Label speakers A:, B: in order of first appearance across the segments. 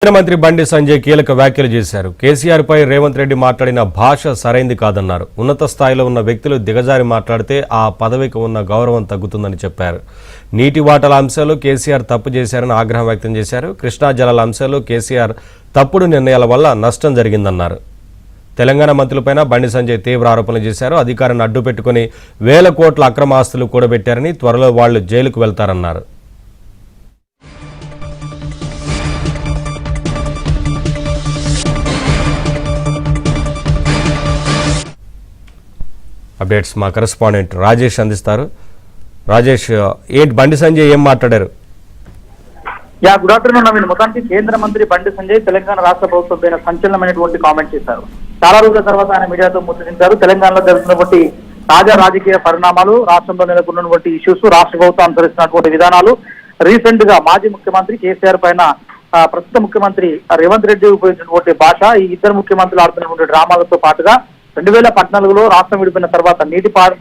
A: కేంద్ర మంత్రి బండి సంజయ్ కీలక వ్యాఖ్యలు చేశారు. కేసీఆర్ పై రేవంత్ రెడ్డి మాట్లాడిన భాష సరైంది కాదన్నారు. ఉన్నత స్థాయిలో ఉన్న వ్యక్తులు దిగజారి మాట్లాడితే ఆ పదవికి ఉన్న గౌరవం తగ్గుతుందని చెప్పారు. నీటి వాటాల అంశాలు కేసీఆర్ తప్పు చేశారని ఆగ్రహం వ్యక్తం చేశారు. కృష్ణా జలాల అంశాలు కేసీఆర్ తప్పుడు నిర్ణయాల వల్ల నష్టం జరిగిందన్నారు. తెలంగాణ మంత్రులపైన బండి సంజయ్ తీవ్ర ఆరోపణలు చేశారు. అధికారాన్ని అడ్డుపెట్టుకుని వేల కోట్ల అక్రమ ఆస్తులు కూడబెట్టారని, త్వరలో వాళ్లు జైలుకు వెళ్తారన్నారు. అప్డేట్స్ మా కరెస్పాండెంట్ రాజేష్ అందిస్తారు. రాజేష్, ఏంటి బండి సంజయ్ ఏం మాట్లాడారు?
B: Good afternoon Naveen. మొత్తానికి కేంద్ర మంత్రి బండి సంజయ్ తెలంగాణ రాష్ట్ర ప్రభుత్వం పైన సంచలనమైనటువంటి కామెంట్ చేశారు. చాలా రోజుల తర్వాత ఆయన మీడియాతో ముచ్చటించారు. తెలంగాణలో జరుగుతున్నటువంటి తాజా రాజకీయ పరిణామాలు, రాష్ట్రంలో నెలకొన్నటువంటి ఇష్యూస్, రాష్ట్ర ప్రభుత్వం అనుసరిస్తున్నటువంటి విధానాలు, రీసెంట్ గా మాజీ ముఖ్యమంత్రి కేసీఆర్ పైన ప్రస్తుత ముఖ్యమంత్రి రేవంత్ రెడ్డి ఉపయోగించినటువంటి భాష, ఈ ఇద్దరు ముఖ్యమంత్రులు ఆడుతున్నటువంటి డ్రామాలతో పాటుగా 2014లో రాష్ట్రం విడిపోయిన తర్వాత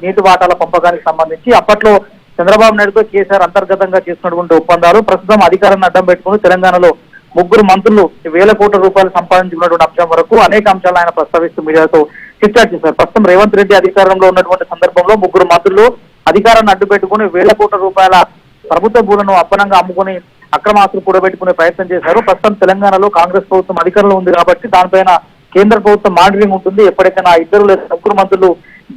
B: నీటి వాటాల పంపకానికి సంబంధించి అప్పట్లో చంద్రబాబు నాయుడుతో కేసీఆర్ అంతర్గతంగా చేసినటువంటి ఒప్పందాలు, ప్రస్తుతం అధికారాన్ని అడ్డం పెట్టుకుని తెలంగాణలో ముగ్గురు మంత్రులు వేల కోట్ల రూపాయలు సంపాదించుకున్నటువంటి అంశం వరకు అనేక అంశాలు ఆయన ప్రస్తావిస్తూ మీడియాతో చిట్చాట్ చేశారు. ప్రస్తుతం రేవంత్ రెడ్డి అధికారంలో ఉన్నటువంటి సందర్భంలో ముగ్గురు మంత్రులు అధికారాన్ని అడ్డు పెట్టుకుని వేల కోట్ల రూపాయల ప్రభుత్వ భూములను అప్పనంగా అమ్ముకుని అక్రమాస్తులు కూడబెట్టుకునే ప్రయత్నం చేశారు. ప్రస్తుతం తెలంగాణలో కాంగ్రెస్ ప్రభుత్వం అధికారంలో ఉంది కాబట్టి దానిపైన కేంద్ర ప్రభుత్వం మానిటరింగ్ ఉంటుంది. ఎప్పటికైనా ఇద్దరు లేదా ముగ్గురు మంత్రులు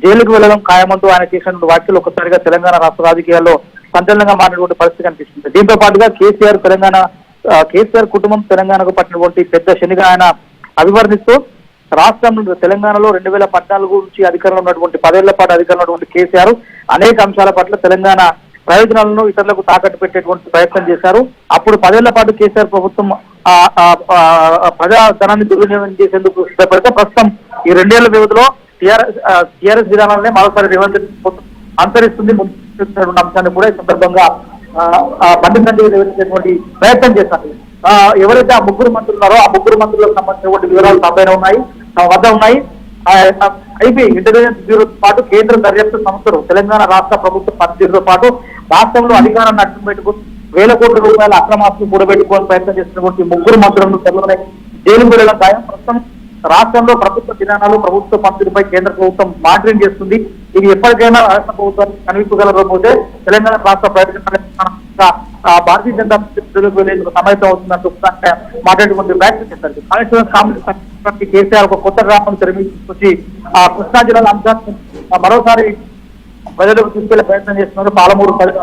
B: జైలుకు వెళ్లడం ఖాయమంటూ ఆయన చేసినటువంటి వ్యాఖ్యలు ఒక్కసారిగా తెలంగాణ రాష్ట్ర రాజకీయాల్లో సంచలనంగా మారినటువంటి పరిస్థితి కనిపిస్తుంది. దీంతో పాటుగా కేసీఆర్ కుటుంబం తెలంగాణకు పట్టినటువంటి పెద్ద శనిగా ఆయన అభివర్ణిస్తూ రాష్ట్రంలో తెలంగాణలో 2014 నుంచి అధికారంలో ఉన్నటువంటి 10 ఏళ్ల పాటు అధికారంలో ఉన్నటువంటి కేసీఆర్ అనేక అంశాల పట్ల తెలంగాణ ప్రయోజనాలను ఇతరులకు తాకట్టు పెట్టేటువంటి ప్రయత్నం చేశారు. అప్పుడు 10 ఏళ్ల పాటు కేసీఆర్ ప్రభుత్వం ప్రజాధనాన్ని దుర్వినియోగం చేసేందుకు సిద్ధపడితే ప్రస్తుతం ఈ 2 ఏళ్ల వ్యవధిలో టీఆర్ఎస్ విధానాలనే మరోసారి రేవంత్ రెడ్డి అనుసరిస్తుంది. అంశాన్ని కూడా ఈ సందర్భంగా బండి సంజయ్ వివరించేటువంటి ప్రయత్నం చేశారు. ఎవరైతే ఆ ముగ్గురు మంత్రులు ఉన్నారో ఆ ముగ్గురు మంత్రులకు సంబంధించినటువంటి వివరాలు తమ వద్ద ఉన్నాయి. ఐబీ ఇంటెలిజెన్స్ బ్యూరోతో పాటు కేంద్ర దర్యాప్తు సంస్థలు తెలంగాణ రాష్ట్ర ప్రభుత్వ పనితీరుతో పాటు రాష్ట్రంలో అధికారాన్ని అడ్డం పెట్టుకుని వేల కోట్ల రూపాయల అక్రమాస్తులు కూడబెట్టుకోవాలని ప్రయత్నం చేసినటువంటి ముగ్గురు మంత్రులను త్వరలోనే జైలుకు వెళ్లడం ఖాయం. ప్రస్తుతం రాష్ట్రంలో ప్రభుత్వ విధానాలు, ప్రభుత్వ పనితీరుపై కేంద్ర ప్రభుత్వం మానిటరింగ్ చేస్తుంది. ఇది ఎప్పటికైనా రాష్ట్ర ప్రభుత్వాన్ని కనిపించగలకపోతే తెలంగాణ రాష్ట్ర ప్రయోజనాలు భారతీయ జనతా పార్టీ వెళ్లేందుకు సమైతం అవుతుందంటూ మాట్లాడుకుంటూ వ్యాఖ్యలు చేస్తారు. కాంగ్రెస్ కేసీఆర్ ఒక కొత్త డ్రామాను తెరమించుకొచ్చి కృష్ణా జిల్లాల అంశాన్ని మరోసారి ప్రజలకు తీసుకెళ్లే ప్రయత్నం చేస్తున్నారు. పాలమూరు ప్రజలు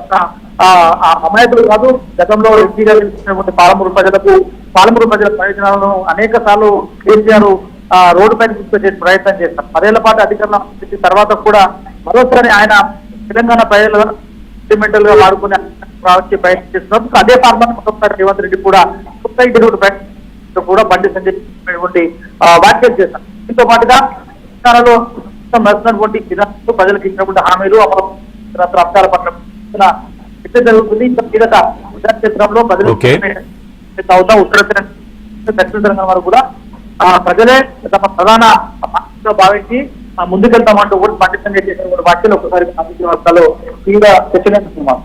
B: అమాయకులు కాదు. గతంలో ఎంపీ గారు ఇచ్చినటువంటి పాలమూరు ప్రజల ప్రయోజనాలను అనేక సార్లు కేసీఆర్ రోడ్డు పైన తీసుకొచ్చే ప్రయత్నం చేస్తారు. 10 ఏళ్ల పాటు అధికారంలో తర్వాత కూడా మరోసారి ఆయన తెలంగాణ ప్రజల సెంటిమెంటల్ గా వాడుకునే ప్రయత్నం చేస్తున్నారు. అదే ఫార్మాట్ మరొకసారి రేవంత్ రెడ్డి కూడా ప్రయత్నం కూడా బండి సంజయ్ వ్యాఖ్యలు చేస్తారు. దీంతో పాటుగా తెలంగాణలో నడుస్తున్నటువంటి విధానాలు, ప్రజలకు ఇచ్చినటువంటి హామీలు, అంశాల పట్ల జరుగుతుంది. కీలక ప్రజాక్షేత్రంలో ప్రజలు ఉత్తర దక్షిణ తెలంగాణ వరకు కూడా ప్రజలే తమ ప్రధాన భావించి ముందుకెళ్తామంటూ కూడా బండి సంజయ్ చేసిన వ్యాఖ్యలు ఒకసారి రాజకీయ వ్యవస్థలో తీవ్ర చర్చనీయాంశం.